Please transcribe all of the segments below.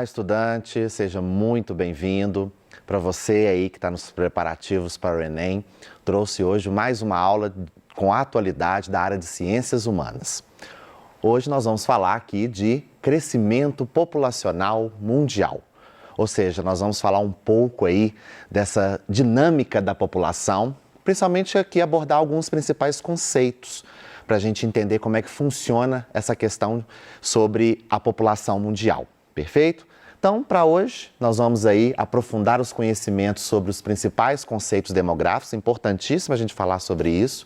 estudante, seja muito bem-vindo. Para você aí que está nos preparativos para o Enem, trouxe hoje mais uma aula com a atualidade da área de ciências humanas. Hoje nós vamos falar aqui de crescimento populacional mundial. Ou seja, nós vamos falar um pouco aí dessa dinâmica da população, principalmente aqui abordar alguns principais conceitos para a gente entender como é que funciona essa questão sobre a população mundial. Perfeito? Então, para hoje, nós vamos aí aprofundar os conhecimentos sobre os principais conceitos demográficos, importantíssimo a gente falar sobre isso.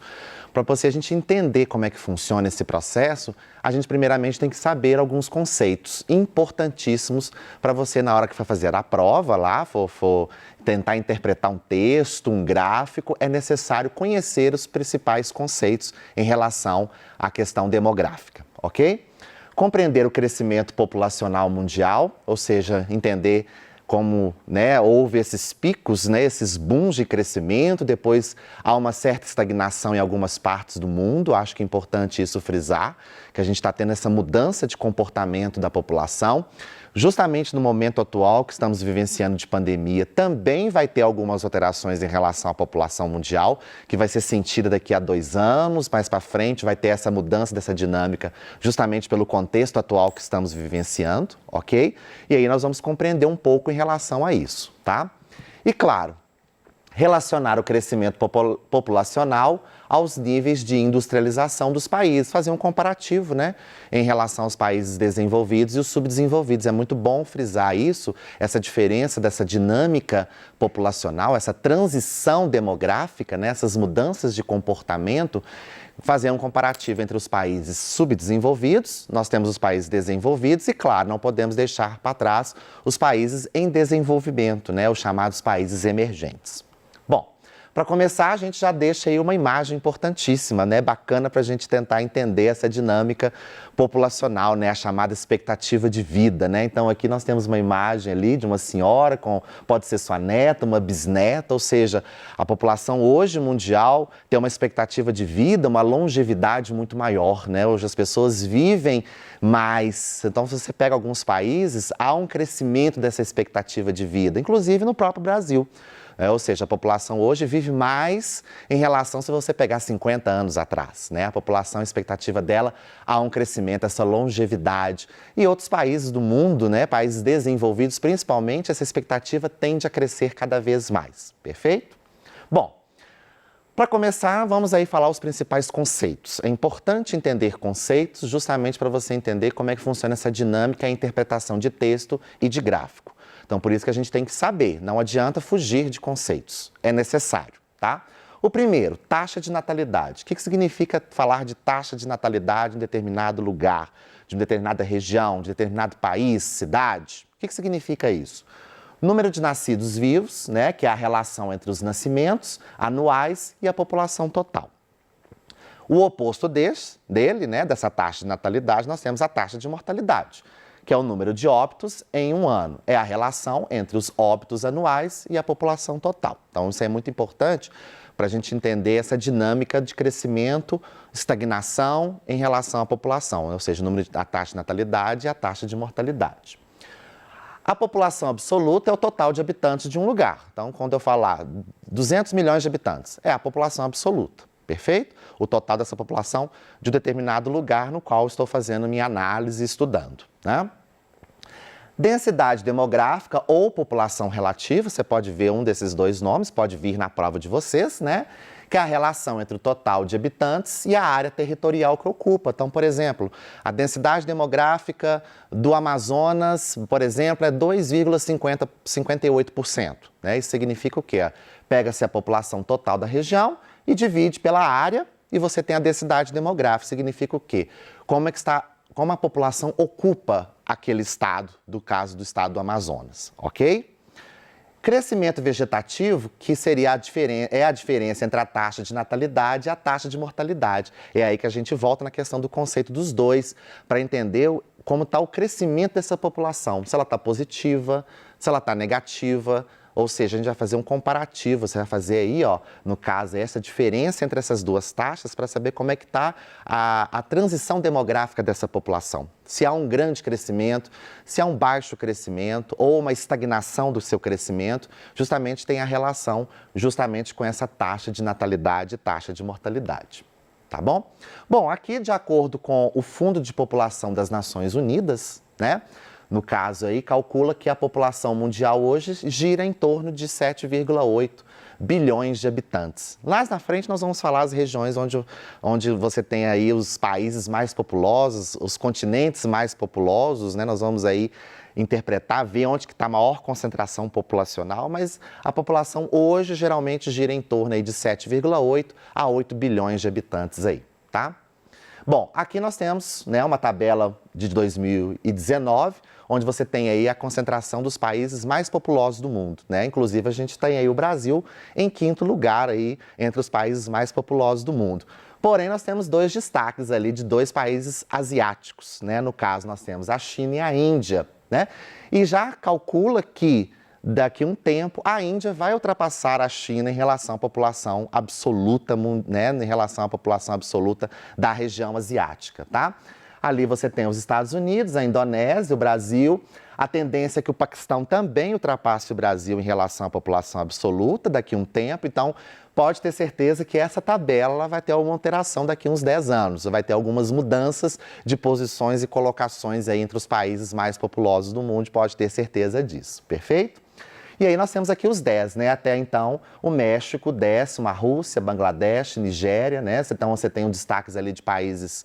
Para a gente entender como é que funciona esse processo, a gente primeiramente tem que saber alguns conceitos importantíssimos para você, na hora que for fazer a prova lá, for tentar interpretar um texto, um gráfico, é necessário conhecer os principais conceitos em relação à questão demográfica, ok? Compreender o crescimento populacional mundial, ou seja, entender como houve esses picos, esses booms de crescimento, depois há uma certa estagnação em algumas partes do mundo. Acho que é importante isso frisar, que a gente está tendo essa mudança de comportamento da população. Justamente no momento atual que estamos vivenciando de pandemia, também vai ter algumas alterações em relação à população mundial, que vai ser sentida daqui a 2 anos, mais para frente vai ter essa mudança dessa dinâmica, justamente pelo contexto atual que estamos vivenciando, ok? E aí nós vamos compreender um pouco em relação a isso, tá? E claro, relacionar o crescimento populacional aos níveis de industrialização dos países, fazer um comparativo, em relação aos países desenvolvidos e os subdesenvolvidos. É muito bom frisar isso, essa diferença dessa dinâmica populacional, essa transição demográfica, essas mudanças de comportamento, fazer um comparativo entre os países subdesenvolvidos, nós temos os países desenvolvidos e, claro, não podemos deixar para trás os países em desenvolvimento, os chamados países emergentes. Para começar, a gente já deixa aí uma imagem importantíssima, bacana para a gente tentar entender essa dinâmica populacional, a chamada expectativa de vida, Então, aqui nós temos uma imagem ali de uma senhora, pode ser sua neta, uma bisneta, ou seja, a população hoje mundial tem uma expectativa de vida, uma longevidade muito maior, Hoje as pessoas vivem mais. Então, se você pega alguns países, há um crescimento dessa expectativa de vida, inclusive no próprio Brasil. Ou seja, a população hoje vive mais em relação se você pegar 50 anos atrás, A população, a expectativa dela, há um crescimento, essa longevidade. E outros países do mundo, países desenvolvidos, principalmente, essa expectativa tende a crescer cada vez mais. Perfeito? Bom, para começar, vamos aí falar os principais conceitos. É importante entender conceitos justamente para você entender como é que funciona essa dinâmica, a interpretação de texto e de gráfico. Então, por isso que a gente tem que saber, não adianta fugir de conceitos, é necessário, tá? O primeiro, taxa de natalidade. O que significa falar de taxa de natalidade em determinado lugar, de uma determinada região, de determinado país, cidade? O que significa isso? Número de nascidos vivos, que é a relação entre os nascimentos anuais e a população total. O oposto dele, dessa taxa de natalidade, nós temos a taxa de mortalidade, que é o número de óbitos em um ano. É a relação entre os óbitos anuais e a população total. Então, isso é muito importante para a gente entender essa dinâmica de crescimento, estagnação em relação à população, ou seja, a taxa de natalidade e a taxa de mortalidade. A população absoluta é o total de habitantes de um lugar. Então, quando eu falar 200 milhões de habitantes, é a população absoluta. Perfeito? O total dessa população de um determinado lugar no qual estou fazendo minha análise e estudando, Densidade demográfica ou população relativa, você pode ver um desses dois nomes, pode vir na prova de vocês, Que é a relação entre o total de habitantes e a área territorial que ocupa. Então, por exemplo, a densidade demográfica do Amazonas, por exemplo, é 2,58%. Isso significa o quê? Pega-se a população total da região e divide pela área e você tem a densidade demográfica. Significa o quê? Como a população ocupa aquele estado, do caso do estado do Amazonas, ok? Crescimento vegetativo, que seria a diferença entre a taxa de natalidade e a taxa de mortalidade. É aí que a gente volta na questão do conceito dos dois, para entender como está o crescimento dessa população, se ela está positiva, se ela está negativa, Ou seja, a gente vai fazer um comparativo, você vai fazer aí, ó, no caso, essa diferença entre essas duas taxas para saber como é que está a transição demográfica dessa população. Se há um grande crescimento, se há um baixo crescimento ou uma estagnação do seu crescimento, justamente tem a relação justamente com essa taxa de natalidade e taxa de mortalidade. Tá bom? Bom, aqui de acordo com o Fundo de População das Nações Unidas, né? No caso aí, calcula que a população mundial hoje gira em torno de 7,8 bilhões de habitantes. Lá na frente nós vamos falar as regiões onde você tem aí os países mais populosos, os continentes mais populosos, né? Nós vamos aí interpretar, ver onde que está a maior concentração populacional, mas a população hoje geralmente gira em torno aí de 7,8 a 8 bilhões de habitantes aí, tá? Bom, aqui nós temos, né, uma tabela de 2019, onde você tem aí a concentração dos países mais populosos do mundo, né? Inclusive a gente tem aí o Brasil em quinto lugar aí entre os países mais populosos do mundo. Porém, nós temos dois destaques ali de dois países asiáticos, né? No caso, nós temos a China e a Índia, né? E já calcula que daqui a um tempo a Índia vai ultrapassar a China em relação à população absoluta, né? Em relação à população absoluta da região asiática, tá? Ali você tem os Estados Unidos, a Indonésia, o Brasil. A tendência é que o Paquistão também ultrapasse o Brasil em relação à população absoluta daqui a um tempo. Então, pode ter certeza que essa tabela vai ter alguma alteração daqui a uns 10 anos. Vai ter algumas mudanças de posições e colocações aí entre os países mais populosos do mundo. Pode ter certeza disso. Perfeito? E aí nós temos aqui os 10, né? Até então, o México, 10º, a Rússia, Bangladesh, Nigéria, né? Então, você tem um destaques ali de países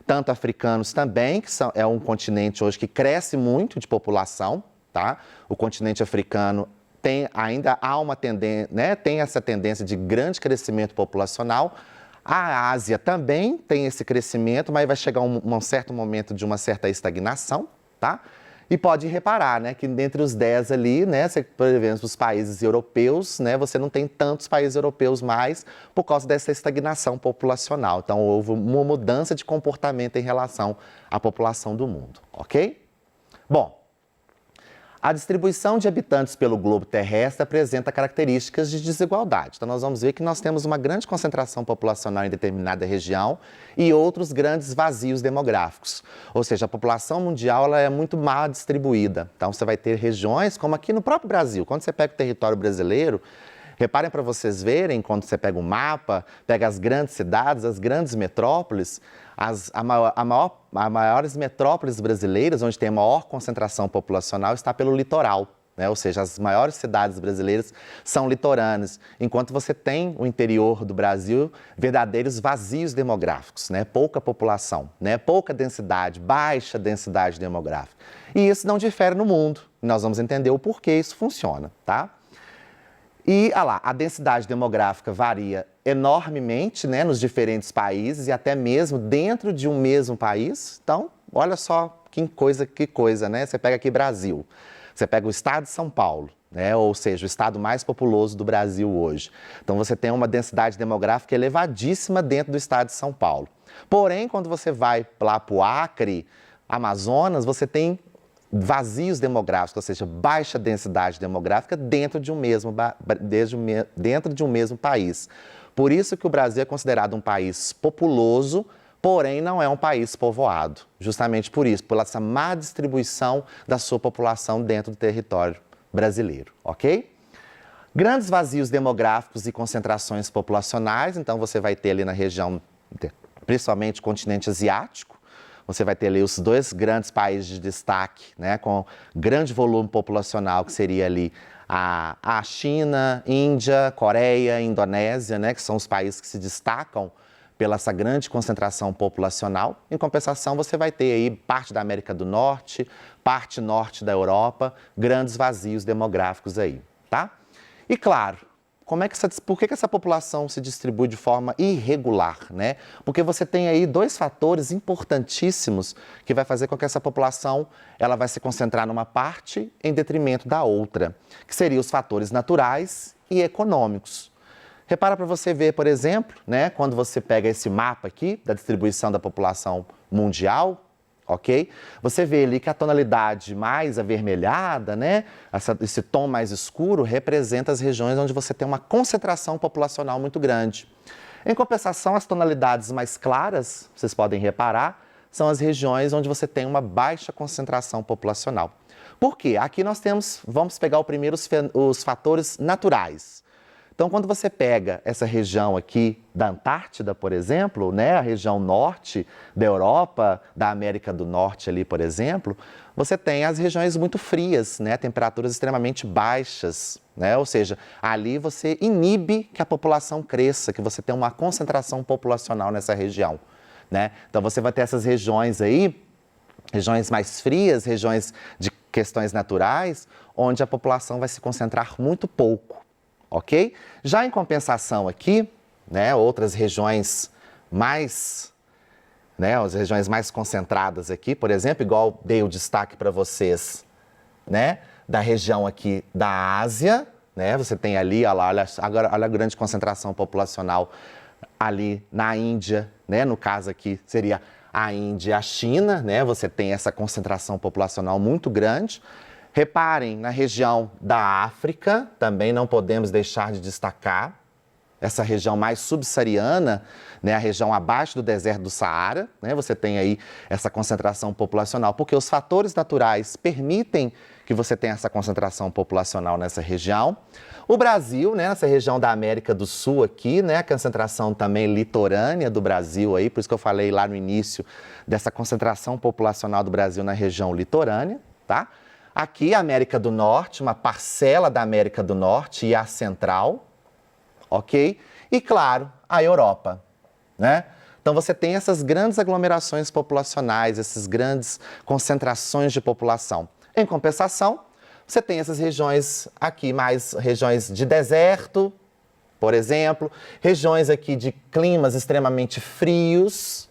tanto africanos também, que é um continente hoje que cresce muito de população, tá? O continente africano ainda há uma tendência, né? Tem essa tendência de grande crescimento populacional. A Ásia também tem esse crescimento, mas vai chegar um certo momento de uma certa estagnação, tá? E pode reparar, né, que dentre os 10 ali, né, por exemplo, os países europeus, né, você não tem tantos países europeus mais por causa dessa estagnação populacional. Então, houve uma mudança de comportamento em relação à população do mundo, ok? Bom, a distribuição de habitantes pelo globo terrestre apresenta características de desigualdade. Então, nós vamos ver que nós temos uma grande concentração populacional em determinada região e outros grandes vazios demográficos. Ou seja, a população mundial ela é muito mal distribuída. Então, você vai ter regiões como aqui no próprio Brasil. Quando você pega o território brasileiro, reparem para vocês verem, quando você pega o mapa, pega as grandes cidades, as grandes metrópoles, as maiores metrópoles brasileiras, onde tem a maior concentração populacional, está pelo litoral, né? Ou seja, as maiores cidades brasileiras são litorâneas, enquanto você tem o interior do Brasil verdadeiros vazios demográficos, né? Pouca população, né? Pouca densidade, baixa densidade demográfica. E isso não difere no mundo. Nós vamos entender o porquê isso funciona, tá? E, lá, a densidade demográfica varia enormemente, né, nos diferentes países e até mesmo dentro de um mesmo país. Então, olha só que coisa, né? Você pega aqui Brasil, você pega o estado de São Paulo, né, ou seja, o estado mais populoso do Brasil hoje. Então, você tem uma densidade demográfica elevadíssima dentro do estado de São Paulo. Porém, quando você vai lá para o Acre, Amazonas, você tem vazios demográficos, ou seja, baixa densidade demográfica dentro de um mesmo país. Por isso que o Brasil é considerado um país populoso, porém não é um país povoado. Justamente por isso, por essa má distribuição da sua população dentro do território brasileiro, ok? Grandes vazios demográficos e concentrações populacionais, então você vai ter ali na região, principalmente o continente asiático, você vai ter ali os dois grandes países de destaque, né, com grande volume populacional, que seria ali a China, Índia, Coreia, Indonésia, né, que são os países que se destacam pela essa grande concentração populacional. Em compensação, você vai ter aí parte da América do Norte, parte norte da Europa, grandes vazios demográficos aí, tá? E claro, por que essa população se distribui de forma irregular, né? Porque você tem aí dois fatores importantíssimos que vai fazer com que essa população ela vai se concentrar numa parte em detrimento da outra, que seriam os fatores naturais e econômicos. Repara para você ver, por exemplo, né, quando você pega esse mapa aqui da distribuição da população mundial, ok? Você vê ali que a tonalidade mais avermelhada, né, esse tom mais escuro, representa as regiões onde você tem uma concentração populacional muito grande. Em compensação, as tonalidades mais claras, vocês podem reparar, são as regiões onde você tem uma baixa concentração populacional. Por quê? Aqui nós temos, vamos pegar primeiro os fatores naturais. Então, quando você pega essa região aqui da Antártida, por exemplo, né, a região norte da Europa, da América do Norte ali, por exemplo, você tem as regiões muito frias, né, temperaturas extremamente baixas, né, ou seja, ali você inibe que a população cresça, que você tenha uma concentração populacional nessa região, né? Então, você vai ter essas regiões aí, regiões mais frias, regiões de questões naturais, onde a população vai se concentrar muito pouco. Ok? Já em compensação aqui, né, outras regiões mais, né, as regiões mais concentradas aqui, por exemplo, igual dei o destaque para vocês, né, da região aqui da Ásia, né, você tem ali, olha a grande concentração populacional ali na Índia, né, no caso aqui seria a Índia e a China, né, você tem essa concentração populacional muito grande. Reparem, na região da África, também não podemos deixar de destacar essa região mais subsaariana, né, a região abaixo do deserto do Saara, né, você tem aí essa concentração populacional, porque os fatores naturais permitem que você tenha essa concentração populacional nessa região. O Brasil, né, nessa região da América do Sul aqui, né, a concentração também litorânea do Brasil aí, por isso que eu falei lá no início dessa concentração populacional do Brasil na região litorânea, tá? Aqui, a América do Norte, uma parcela da América do Norte e a Central, ok? E, claro, a Europa, né? Então, você tem essas grandes aglomerações populacionais, essas grandes concentrações de população. Em compensação, você tem essas regiões aqui, mais regiões de deserto, por exemplo, regiões aqui de climas extremamente frios,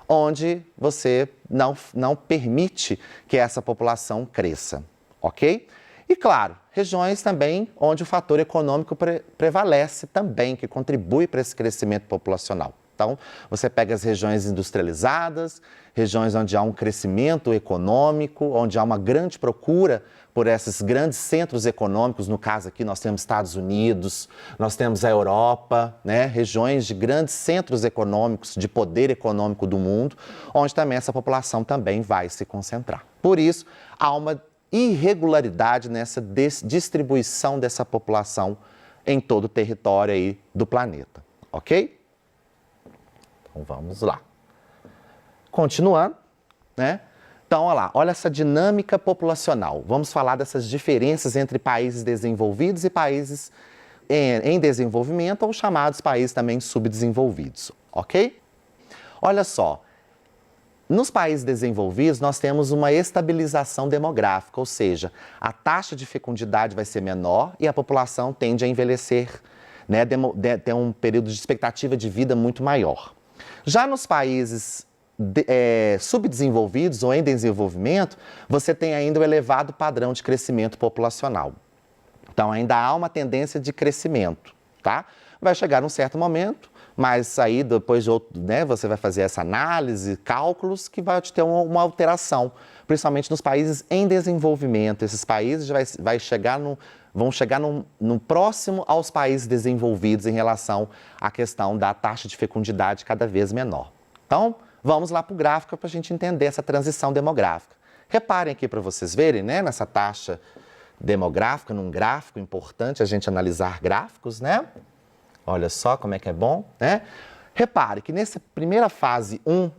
onde você não permite que essa população cresça, ok? E, claro, regiões também onde o fator econômico prevalece também, que contribui para esse crescimento populacional. Então, você pega as regiões industrializadas, regiões onde há um crescimento econômico, onde há uma grande procura por esses grandes centros econômicos, no caso aqui nós temos Estados Unidos, nós temos a Europa, né? Regiões de grandes centros econômicos, de poder econômico do mundo, onde também essa população também vai se concentrar. Por isso, há uma irregularidade nessa distribuição dessa população em todo o território aí do planeta, ok? Então, vamos lá. Continuando, né? Então, olha lá, olha essa dinâmica populacional. Vamos falar dessas diferenças entre países desenvolvidos e países em desenvolvimento, ou chamados países também subdesenvolvidos, ok? Olha só, nos países desenvolvidos nós temos uma estabilização demográfica, ou seja, a taxa de fecundidade vai ser menor e a população tende a envelhecer, né, ter um período de expectativa de vida muito maior. Já nos países subdesenvolvidos ou em desenvolvimento, você tem ainda o elevado padrão de crescimento populacional. Então, ainda há uma tendência de crescimento, tá? Vai chegar um certo momento, mas aí depois de outro, né, você vai fazer essa análise, cálculos, que vai te ter uma alteração, principalmente nos países em desenvolvimento. Esses países vão chegar no próximo aos países desenvolvidos em relação à questão da taxa de fecundidade cada vez menor. Então, vamos lá para o gráfico para a gente entender essa transição demográfica. Reparem aqui para vocês verem, né, nessa taxa demográfica, num gráfico importante a gente analisar gráficos, né? Olha só como é que é bom, né? Repare que nessa primeira fase 1,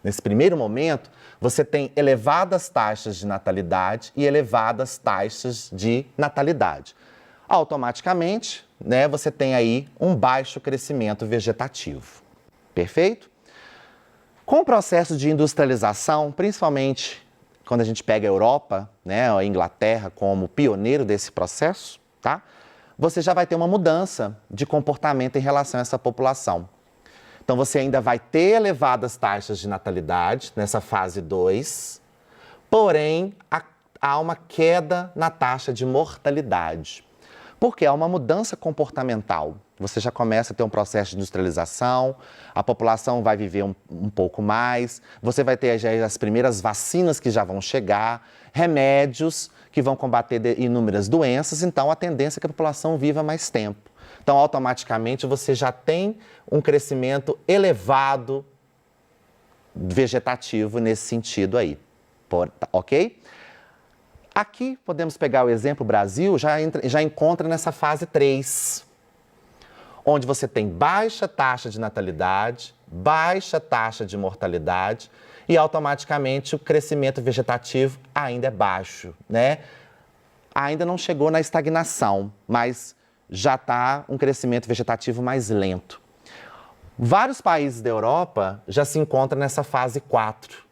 nesse primeiro momento, você tem elevadas taxas de natalidade e elevadas taxas de natalidade. Automaticamente, né, você tem aí um baixo crescimento vegetativo. Perfeito? Com o processo de industrialização, principalmente quando a gente pega a Europa, né, a Inglaterra como pioneiro desse processo, tá? Você já vai ter uma mudança de comportamento em relação a essa população. Então, você ainda vai ter elevadas taxas de natalidade nessa fase 2, porém, há uma queda na taxa de mortalidade. Porque é uma mudança comportamental. Você já começa a ter um processo de industrialização, a população vai viver um pouco mais, você vai ter já as primeiras vacinas que já vão chegar, remédios que vão combater inúmeras doenças, então a tendência é que a população viva mais tempo. Então, automaticamente, você já tem um crescimento elevado vegetativo nesse sentido aí, ok? Aqui, podemos pegar o exemplo Brasil, já encontra nessa fase 3, onde você tem baixa taxa de natalidade, baixa taxa de mortalidade e, automaticamente, o crescimento vegetativo ainda é baixo, né? Ainda não chegou na estagnação, mas já está um crescimento vegetativo mais lento. Vários países da Europa já se encontram nessa fase 4,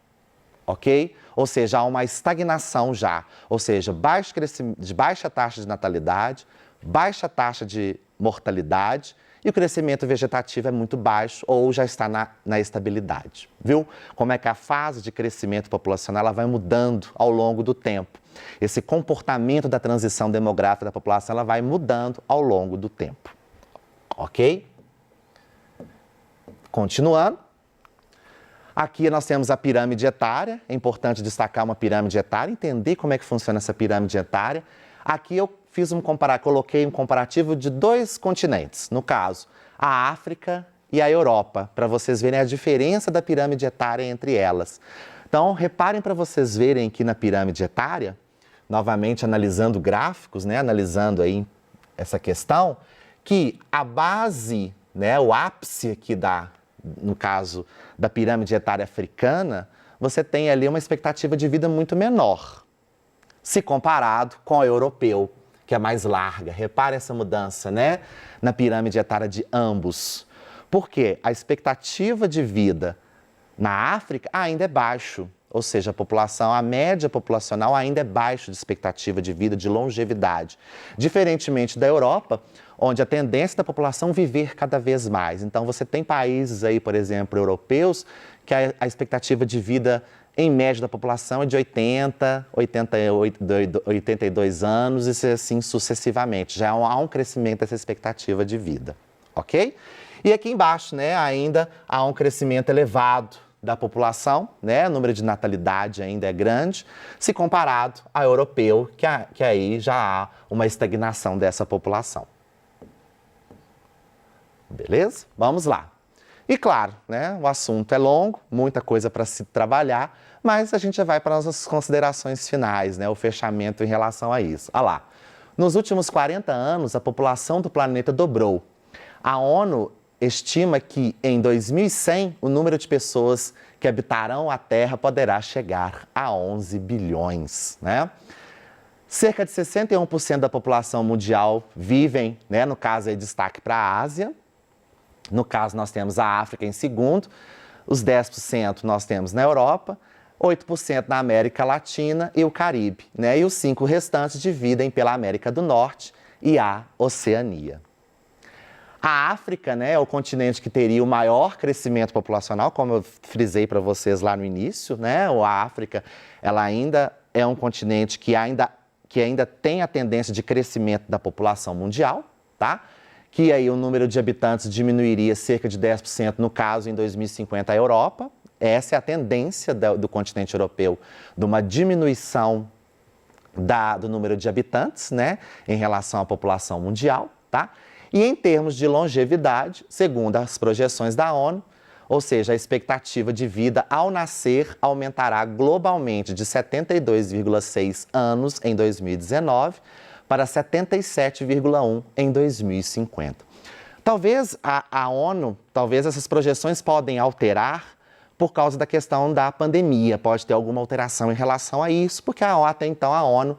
ok? Ou seja, há uma estagnação já, ou seja, baixa taxa de natalidade, baixa taxa de mortalidade e o crescimento vegetativo é muito baixo ou já está na estabilidade, viu? Como é que a fase de crescimento populacional ela vai mudando ao longo do tempo. Esse comportamento da transição demográfica da população ela vai mudando ao longo do tempo, ok? Continuando. Aqui nós temos a pirâmide etária, é importante destacar uma pirâmide etária, entender como é que funciona essa pirâmide etária. Aqui eu coloquei um comparativo de 2 continentes, no caso, a África e a Europa, para vocês verem a diferença da pirâmide etária entre elas. Então, reparem para vocês verem aqui na pirâmide etária, novamente analisando gráficos, né, analisando aí essa questão, que a base, né, o ápice aqui no caso da pirâmide etária africana, você tem ali uma expectativa de vida muito menor, se comparado com o europeu, que é mais larga. Repare essa mudança, né, na pirâmide etária de ambos. Porque a expectativa de vida na África ainda é baixo, ou seja, a média populacional ainda é baixa de expectativa de vida, de longevidade. Diferentemente da Europa, onde a tendência da população viver cada vez mais. Então, você tem países aí, por exemplo, europeus, que a expectativa de vida em média da população é de 80, 82 anos e assim sucessivamente. Já há um crescimento dessa expectativa de vida, ok? E aqui embaixo, né, ainda há um crescimento elevado da população, né, o número de natalidade ainda é grande, se comparado ao europeu, que aí já há uma estagnação dessa população. Beleza? Vamos lá. E claro, né, o assunto é longo, muita coisa para se trabalhar, mas a gente já vai para as nossas considerações finais, né, o fechamento em relação a isso. Olha lá, nos últimos 40 anos, a população do planeta dobrou. A ONU estima que em 2100 o número de pessoas que habitarão a Terra poderá chegar a 11 bilhões, né? Cerca de 61% da população mundial vivem, né, no caso aí destaque para a Ásia. No caso nós temos a África em segundo, os 10% nós temos na Europa, 8% na América Latina e o Caribe, né? E os 5 restantes dividem pela América do Norte e a Oceania. A África, né, é o continente que teria o maior crescimento populacional, como eu frisei para vocês lá no início, né? A África, ela ainda é um continente que ainda tem a tendência de crescimento da população mundial, tá? Que aí o número de habitantes diminuiria cerca de 10%, no caso, em 2050, a Europa. Essa é a tendência do continente europeu, de uma diminuição do número de habitantes, né, em relação à população mundial, tá? E em termos de longevidade, segundo as projeções da ONU, ou seja, a expectativa de vida ao nascer aumentará globalmente de 72,6 anos em 2019 para 77,1 em 2050. Talvez a ONU, talvez essas projeções podem alterar por causa da questão da pandemia, pode ter alguma alteração em relação a isso, porque até então a ONU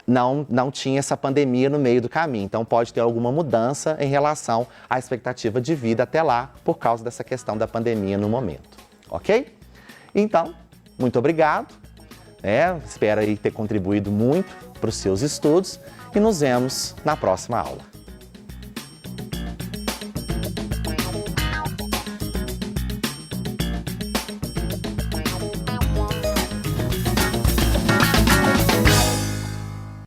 não tinha essa pandemia no meio do caminho. Então, pode ter alguma mudança em relação à expectativa de vida até lá, por causa dessa questão da pandemia no momento. Ok? Então, muito obrigado. Espero aí ter contribuído muito para os seus estudos e nos vemos na próxima aula.